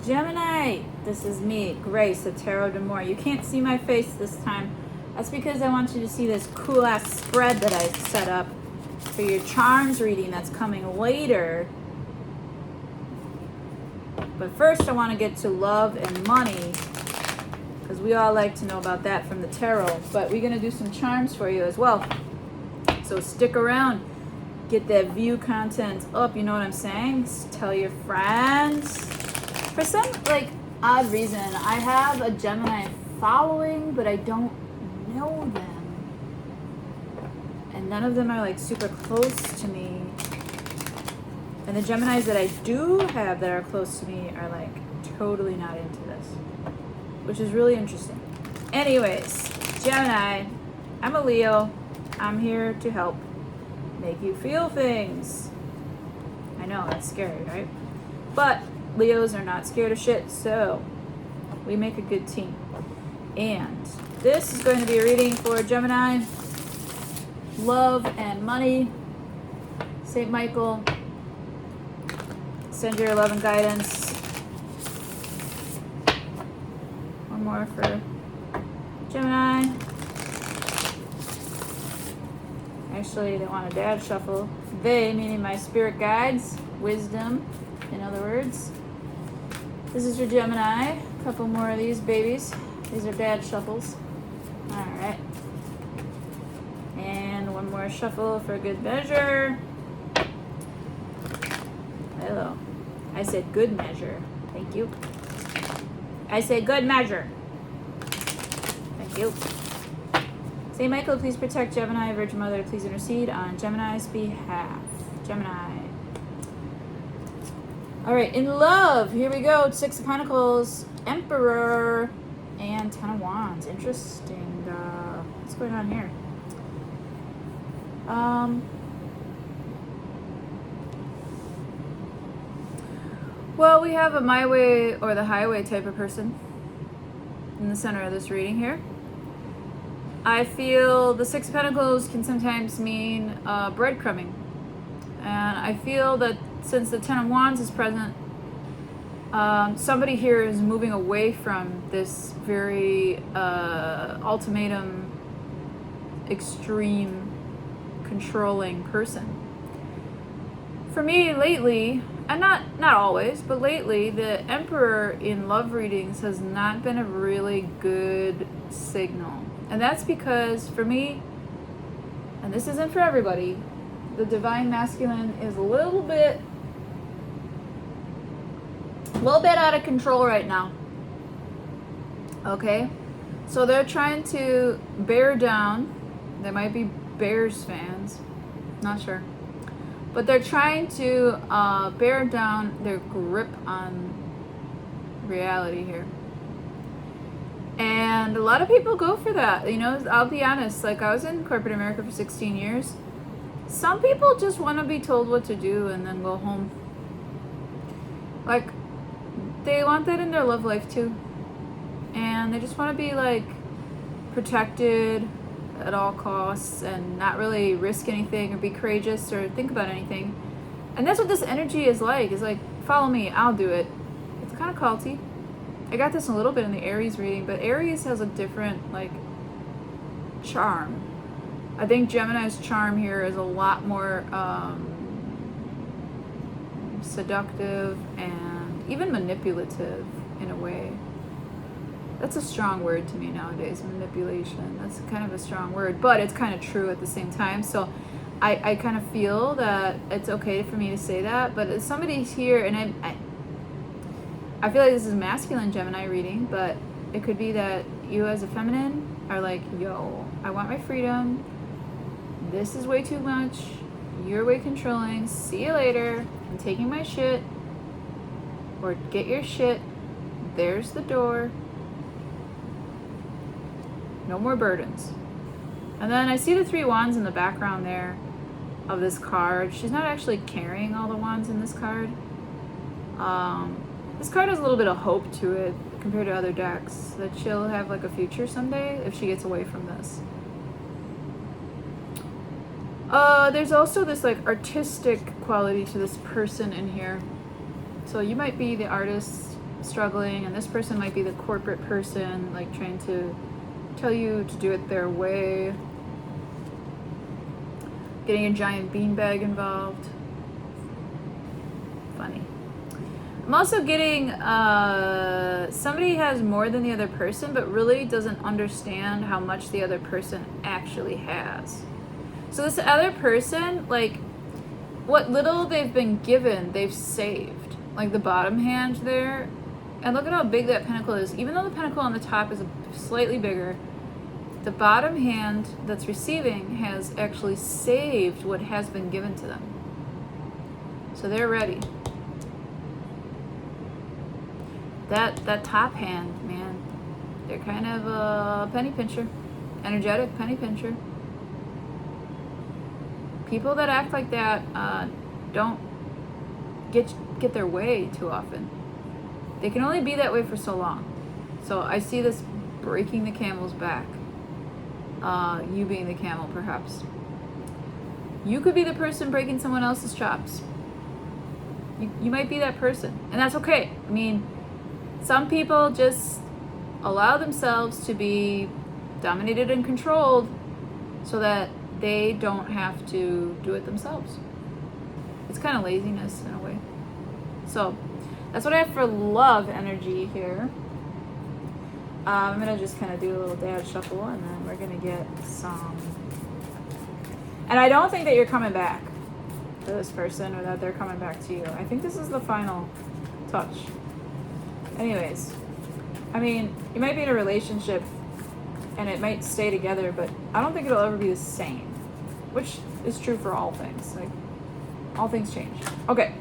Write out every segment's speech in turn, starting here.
Gemini, this is me, Grace, the Tarot d'Amore. You can't see my face this time. That's because I want you to see this cool ass spread that I set up for your charms reading that's coming later. But first I want to get to love and money, because we all like to know about that from the tarot. But we're going to do some charms for you as well. So stick around. Get that view content up, you know what I'm saying? Tell your friends. For some odd reason, I have a Gemini following, but I don't know them. And none of them are super close to me. And the Geminis that I do have that are close to me are totally not into this, which is really interesting. Anyways, Gemini, I'm a Leo. I'm here to help make you feel things. I know, that's scary, right? But Leos are not scared of shit, so we make a good team. And this is going to be a reading for Gemini, love and money. St. Michael, send your love and guidance. One more for Gemini. Actually, they want a dad shuffle. They, meaning my spirit guides, wisdom, in other words. This is your Gemini. A couple more of these babies. These are dad shuffles. Alright. And one more shuffle for good measure. Hello. I said good measure. Thank you. I said good measure. Thank you. St. Michael, please protect Gemini. Virgin Mother, please intercede on Gemini's behalf. Gemini. All right, in love, here we go. Six of Pentacles, Emperor, and Ten of Wands. Interesting. What's going on here? Well, we have a my way or the highway type of person in the center of this reading here. I feel the Six of Pentacles can sometimes mean breadcrumbing. And I feel that since the Ten of Wands is present, somebody here is moving away from this very ultimatum, extreme, controlling person. For me, lately, and not always, but lately, the Emperor in love readings has not been a really good signal. And that's because, for me, and this isn't for everybody, the Divine Masculine is a little bit out of control right now. Okay? So they're trying to bear down. They might be Bears fans. Not sure. But they're trying to bear down their grip on reality here. And a lot of people go for that. You know, I'll be honest. I was in corporate America for 16 years. Some people just want to be told what to do and then go home. They want that in their love life too. And they just want to be protected at all costs and not really risk anything or be courageous or think about anything. And that's what this energy is like. It's follow me, I'll do it. It's kind of culty. I got this a little bit in the Aries reading, but Aries has a different charm. I think Gemini's charm here is a lot more seductive and even manipulative in a way. That's a strong word to me nowadays, manipulation. That's kind of a strong word, but it's kind of true at the same time. So I kind of feel that it's okay for me to say that, but if somebody's here, and I feel like this is a masculine Gemini reading, but it could be that you as a feminine are yo, I want my freedom. This is way too much. You're way controlling. See you later. I'm taking my shit. Or get your shit. There's the door. No more burdens. And then I see the Three Wands in the background there of this card. She's not actually carrying all the wands in this card. This card has a little bit of hope to it compared to other decks, that she'll have a future someday if she gets away from this. There's also this artistic quality to this person in here. So you might be the artist struggling, and this person might be the corporate person, like trying to tell you to do it their way. Getting a giant beanbag involved. Funny. I'm also getting somebody has more than the other person, but really doesn't understand how much the other person actually has. So this other person, like, what little they've been given, they've saved. Like the bottom hand there. And look at how big that pentacle is. Even though the pentacle on the top is slightly bigger, the bottom hand that's receiving has actually saved what has been given to them. So they're ready. That top hand, man, they're kind of a penny pincher. Energetic penny pincher. People that act like that don't get their way too often. They can only be that way for so long. So I see this breaking the camel's back. You being the camel, perhaps. You could be the person breaking someone else's chops. You might be that person. And that's okay. I mean, some people just allow themselves to be dominated and controlled so that they don't have to do it themselves. It's kind of laziness in a way. So that's what I have for love energy here. I'm going to just kind of do a little dad shuffle, and then we're going to get some. And I don't think that you're coming back to this person or that they're coming back to you. I think this is the final touch. Anyways, I mean, you might be in a relationship and it might stay together, but I don't think it'll ever be the same, which is true for all things. Like, all things change. Okay.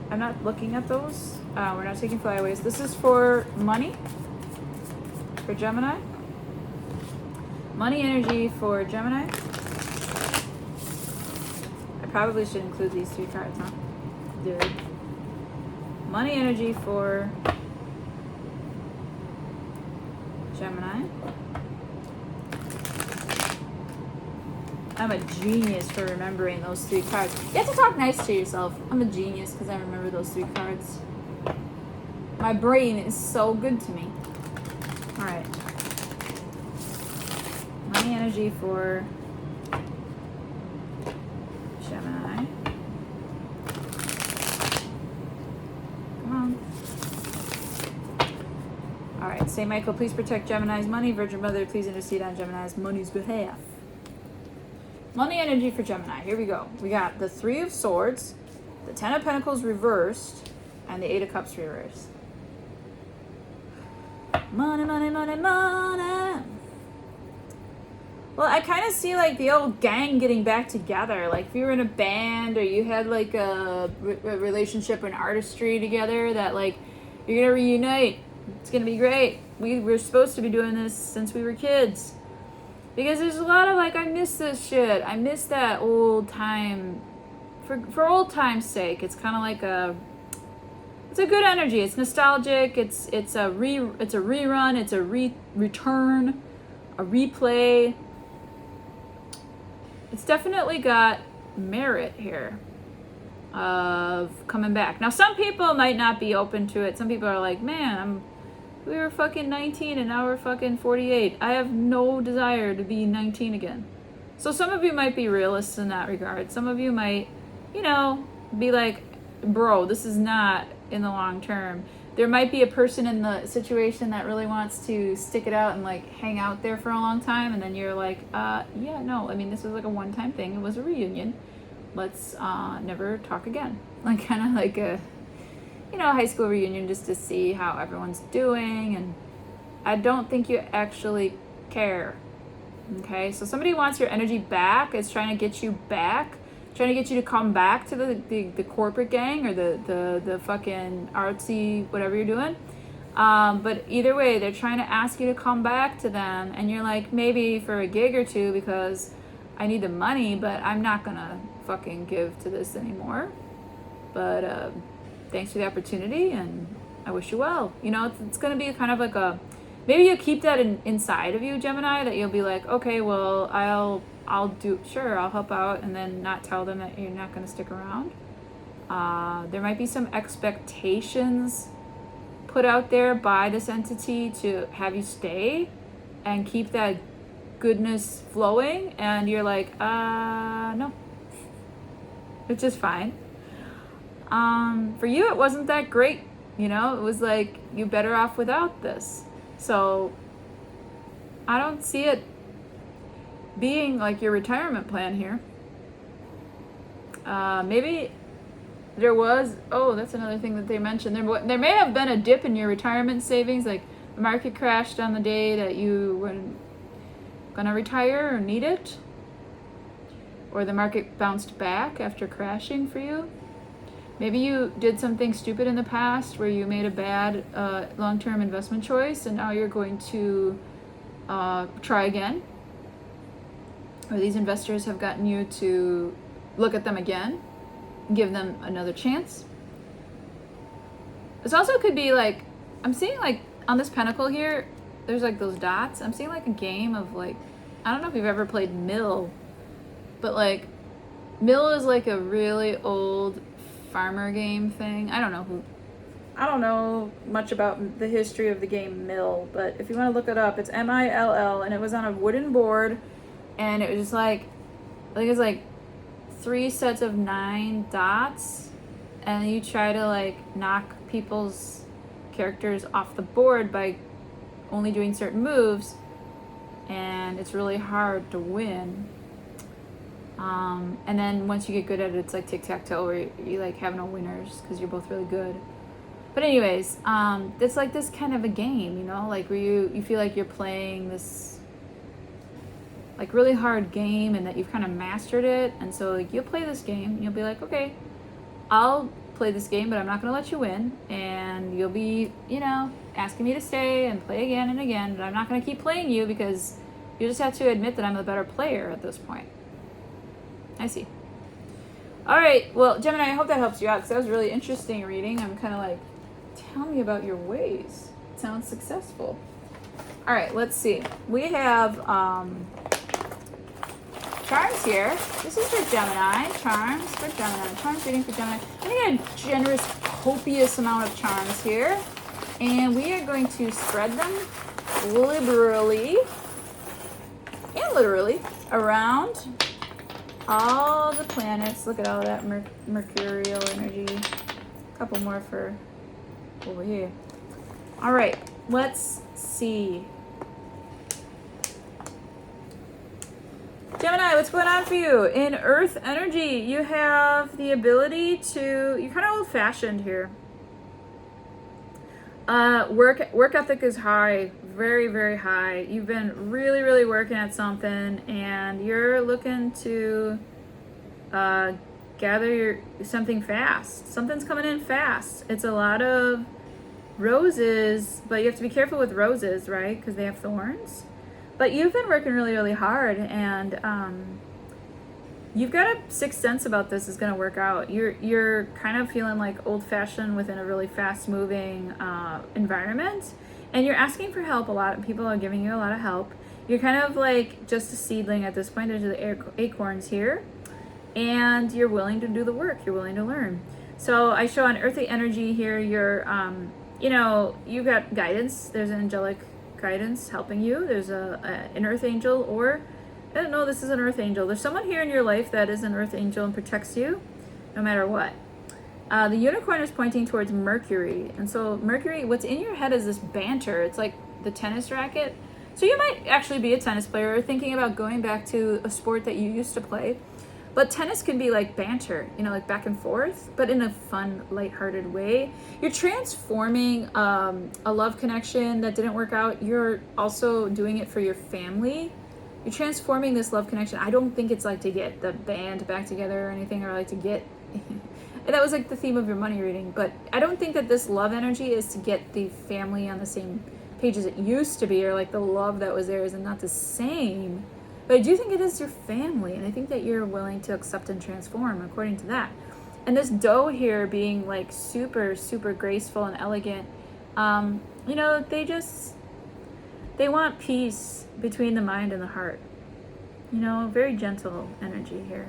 I'm not looking at those. We're not taking flyaways. This is for money. For Gemini. Money energy for Gemini. I probably should include these 3 cards, huh? Dude. Money energy for Gemini. I'm a genius for remembering those 3 cards. You have to talk nice to yourself. I'm a genius because I remember those 3 cards. My brain is so good to me. All right. Money energy for Gemini. Come on. All right. Saint Michael, please protect Gemini's money. Virgin Mother, please intercede on Gemini's money's behalf. Money energy for Gemini. Here we go. We got the 3 of Swords, the 10 of Pentacles reversed, and the 8 of Cups reversed. Money, money, money, money. Well, I kind of see like the old gang getting back together. Like if you were in a band or you had like a relationship and artistry together, that like you're going to reunite. It's going to be great. We're supposed to be doing this since we were kids. Because there's a lot of like, I miss this shit. I miss that old time. For old time's sake, it's kind of like it's a good energy. It's nostalgic. It's a rerun. It's a return, a replay. It's definitely got merit here of coming back. Now, some people might not be open to it. Some people are like, man, we were fucking 19 and now we're fucking 48. I have no desire to be 19 again. So some of you might be realists in that regard. Some of you might, be like, bro, this is not in the long term. There might be a person in the situation that really wants to stick it out and like hang out there for a long time, and then you're like, yeah, no, I mean, this was like a one-time thing. It was a reunion. Let's never talk again. Like kind of like a high school reunion, just to see how everyone's doing. And I don't think you actually care. Okay, so somebody wants your energy back. Is trying to get you back, trying to get you to come back to the corporate gang or the fucking artsy whatever you're doing. But either way, they're trying to ask you to come back to them, and you're like, maybe for a gig or two because I need the money, but I'm not gonna fucking give to this anymore. But thanks for the opportunity, and I wish you well. It's gonna be kind of like maybe you keep that inside of you, Gemini, that you'll be like, okay, well, I'll help out, and then not tell them that you're not going to stick around. There might be some expectations put out there by this entity to have you stay and keep that goodness flowing, and you're like, no, which is fine. For you, it wasn't that great, you know, it was like, you're better off without this. So I don't see it being like your retirement plan here. Maybe there was, oh, that's another thing that they mentioned. There may have been a dip in your retirement savings, like the market crashed on the day that you were gonna retire or need it, or the market bounced back after crashing for you. Maybe you did something stupid in the past where you made a bad long-term investment choice, and now you're going to try again. Or these investors have gotten you to look at them again, give them another chance. This also could be like, I'm seeing like on this pentacle here, there's like those dots. I'm seeing like a game of like, I don't know if you've ever played Mill, but like Mill is like a really old farmer game thing. I don't know much about the history of the game Mill, but if you want to look it up, it's Mill, and it was on a wooden board, and it was just like, I think it's like 3 sets of 9 dots, and you try to like knock people's characters off the board by only doing certain moves, and it's really hard to win. And then once you get good at it, it's like tic-tac-toe, where you like have no winners because you're both really good. But anyways, it's like this kind of a game, you know, like where you feel like you're playing this like really hard game, and that you've kind of mastered it. And so like you'll play this game, and you'll be like, okay, I'll play this game, but I'm not going to let you win. And you'll be, you know, asking me to stay and play again and again, but I'm not going to keep playing you because you just have to admit that I'm the better player at this point. I see. All right. Well, Gemini, I hope that helps you out, because that was really interesting reading. I'm kind of like, tell me about your ways. It sounds successful. All right. Let's see. We have charms here. This is for Gemini. Charms for Gemini. Charms reading for Gemini. I think a generous, copious amount of charms here. And we are going to spread them liberally and literally around all the planets. Look at all that mercurial energy. A couple more for over here. All right, let's see. Gemini, what's going on for you? In Earth energy, you have the ability to, you're kind of old-fashioned here. Work ethic is high, very, very high. You've been really, really working at something, and you're looking to gather something fast. Something's coming in fast. It's a lot of roses, but you have to be careful with roses, right? Because they have thorns. But you've been working really, really hard, and you've got a sixth sense about this is going to work out. You're kind of feeling like old-fashioned within a really fast-moving environment, and you're asking for help a lot, and people are giving you a lot of help. You're kind of like just a seedling at this point. There's the acorns here, and you're willing to do the work. You're willing to learn. So I show on earthy energy here, you're, you know, you've got guidance. There's an angelic guidance helping you. There's an earth angel, or I don't know, this is an earth angel. There's someone here in your life that is an earth angel and protects you no matter what. The unicorn is pointing towards Mercury. And so Mercury, what's in your head is this banter. It's like the tennis racket. So you might actually be a tennis player or thinking about going back to a sport that you used to play. But tennis can be like banter, you know, like back and forth, but in a fun, lighthearted way. You're transforming a love connection that didn't work out. You're also doing it for your family. You're transforming this love connection. I don't think it's like to get the band back together or anything, or like to get... that was like the theme of your money reading. But I don't think that this love energy is to get the family on the same page as it used to be, or like the love that was there is not the same. But I do think it is your family, and I think that you're willing to accept and transform according to that. And this doe here being like super, super graceful and elegant, you know, they want peace between the mind and the heart. You know, very gentle energy here.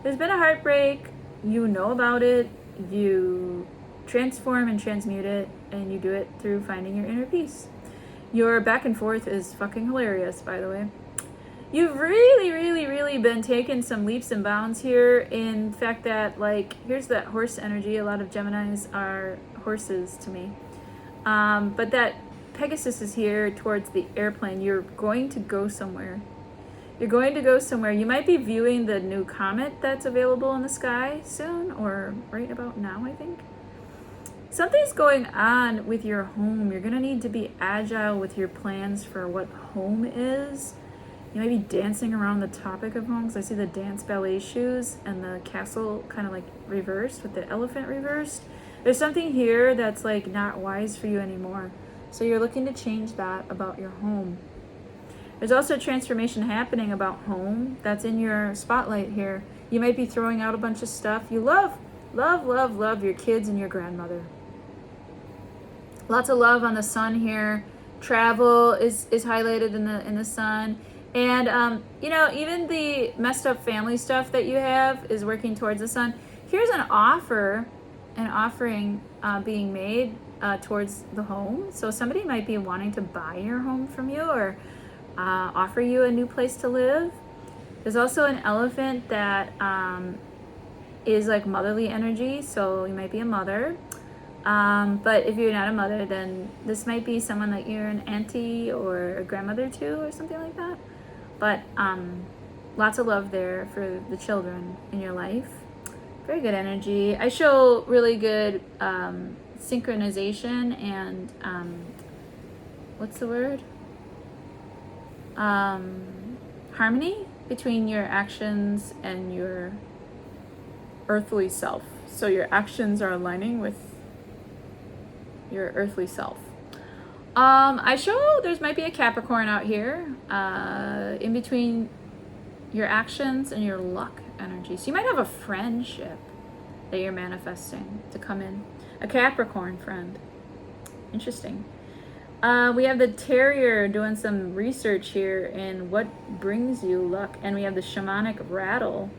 There's been a heartbreak. You know about it. You transform and transmute it, and you do it through finding your inner peace. Your back and forth is fucking hilarious, by the way. You've really been taking some leaps and bounds here in fact that, like, here's that horse energy. A lot of Geminis are horses to me. But that Pegasus is here towards the airplane. You're going to go somewhere. You're going to go somewhere. You might be viewing the new comet that's available in the sky soon, or right about now, I think. Something's going on with your home. You're going to need to be agile with your plans for what home is. You might be dancing around the topic of home, because I see the dance ballet shoes and the castle kind of like reversed with the elephant reversed. There's something here that's like not wise for you anymore. So you're looking to change that about your home. There's also a transformation happening about home that's in your spotlight here. You might be throwing out a bunch of stuff. You love your kids and your grandmother. Lots of love on the sun here. Travel is highlighted in the sun. And, you know, even the messed up family stuff that you have is working towards the sun. Here's an offering being made towards the home. So somebody might be wanting to buy your home from you, or offer you a new place to live. There's also an elephant that is like motherly energy, so you might be a mother. But if you're not a mother, then this might be someone that you're an auntie or a grandmother to, or something like that. But lots of love there for the children in your life. Very good energy. I show really good synchronization and what's the word? Harmony between your actions and your earthly self. So your actions are aligning with your earthly self. I show there's might be a Capricorn out here in between your actions and your luck energy. So you might have a friendship that you're manifesting to come in. A Capricorn friend. Interesting. We have the Terrier doing some research here in what brings you luck. And we have the Shamanic Rattle.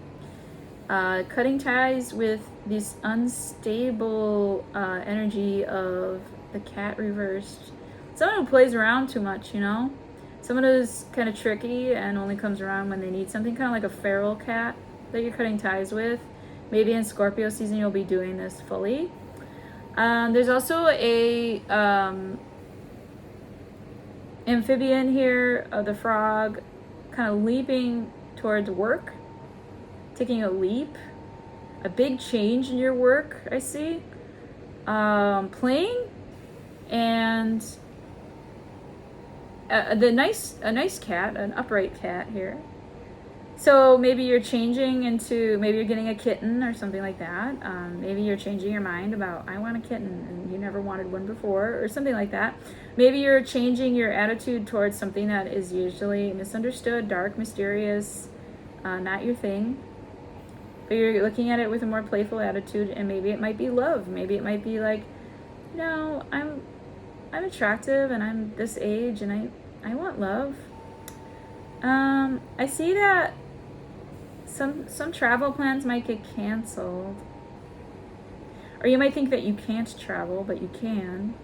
Cutting ties with this unstable energy of the Cat reversed. Someone who plays around too much, you know? Someone who's kind of tricky and only comes around when they need something, kind of like a feral cat that you're cutting ties with. Maybe in Scorpio season you'll be doing this fully. There's also a amphibian here, the frog, kind of leaping towards work, taking a leap. A big change in your work, I see. Playing, and a nice cat, an upright cat here. So maybe you're changing into, maybe you're getting a kitten or something like that. Maybe you're changing your mind about, I want a kitten, and you never wanted one before, or something like that. Maybe you're changing your attitude towards something that is usually misunderstood, dark, mysterious, not your thing. But you're looking at it with a more playful attitude, and maybe it might be love. Maybe it might be like, no, I'm attractive, and I'm this age, and I want love. I see that some travel plans might get canceled. Or you might think that you can't travel, but you can.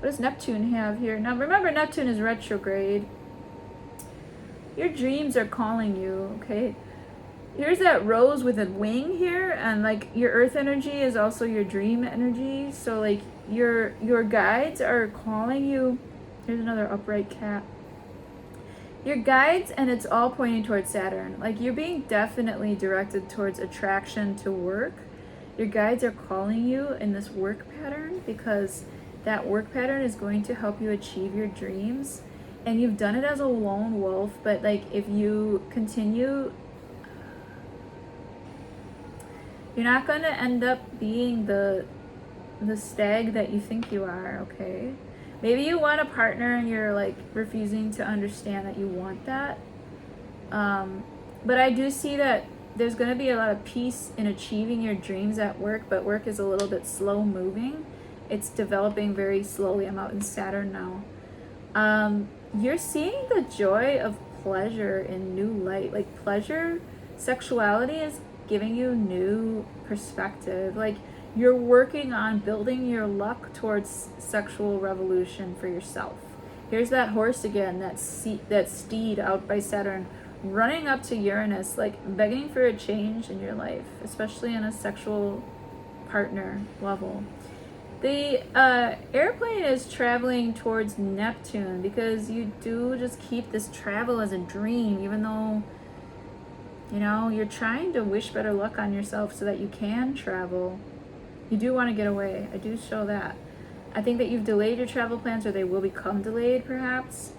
What does Neptune have here? Now remember, Neptune is retrograde. Your dreams are calling you, okay? Here's that rose with a wing here, and like your earth energy is also your dream energy. So like your guides are calling you. Here's another upright cat. Your guides, and it's all pointing towards Saturn. Like you're being definitely directed towards attraction to work. Your guides are calling you in this work pattern, because that work pattern is going to help you achieve your dreams. And you've done it as a lone wolf, but like if you continue, you're not going to end up being the stag that you think you are, okay? Maybe you want a partner and you're like refusing to understand that you want that. But I do see that there's going to be a lot of peace in achieving your dreams at work, but work is a little bit slow moving. It's developing very slowly. I'm out in Saturn now. You're seeing the joy of pleasure in new light. Like pleasure, sexuality is giving you new perspective. Like You're working on building your luck towards sexual revolution for yourself. Here's that horse again, that steed out by Saturn, running up to Uranus, like begging for a change in your life, especially in a sexual partner level. The airplane is traveling towards Neptune because you do just keep this travel as a dream, even though, you know, you're trying to wish better luck on yourself so that you can travel. You do want to get away. I do show that. I think that you've delayed your travel plans, or they will become delayed perhaps.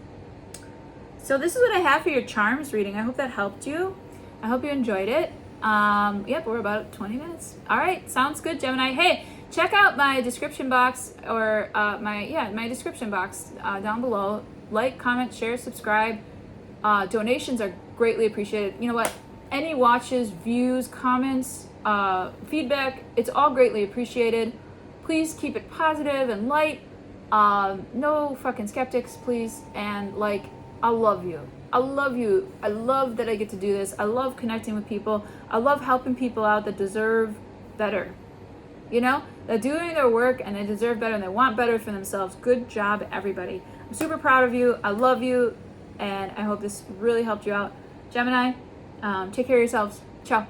So this is what I have for your charms reading. I hope that helped you. I hope you enjoyed it. Yep, we're about 20 minutes. All right, sounds good, Gemini. Hey, check out my description box, or my description box down below. Like, comment, share, subscribe. Donations are greatly appreciated. You know what? Any watches, views, comments, feedback, it's all greatly appreciated. Please keep it positive and light. No fucking skeptics, please. And like, I love you. I love you. I love that I get to do this. I love connecting with people. I love helping people out that deserve better. You know, they're doing their work and they deserve better and they want better for themselves. Good job, everybody. I'm super proud of you. I love you. And I hope this really helped you out. Gemini, take care of yourselves. Ciao.